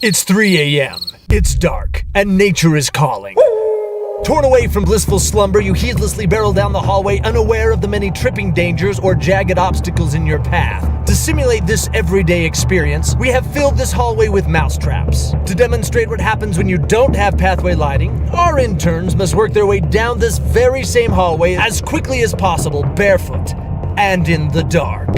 It's 3 a.m. It's dark, and nature is calling. Torn away from blissful slumber, you heedlessly barrel down the hallway, unaware of the many tripping dangers or jagged obstacles in your path. To simulate this everyday experience, we have filled this hallway with mousetraps. To demonstrate what happens when you don't have pathway lighting, our interns must work their way down this very same hallway as quickly as possible, barefoot and in the dark.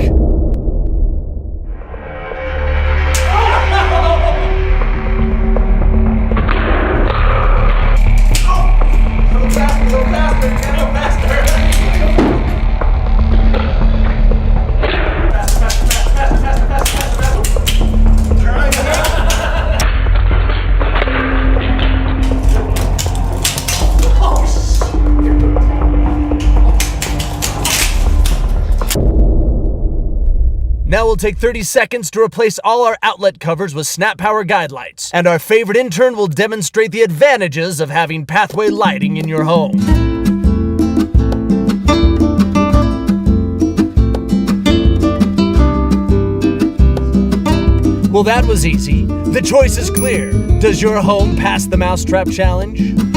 Now we'll take 30 seconds to replace all our outlet covers with SnapPower Guidelights, and our favorite intern will demonstrate the advantages of having pathway lighting in your home. Well, that was easy. The choice is clear. Does your home pass the mousetrap challenge?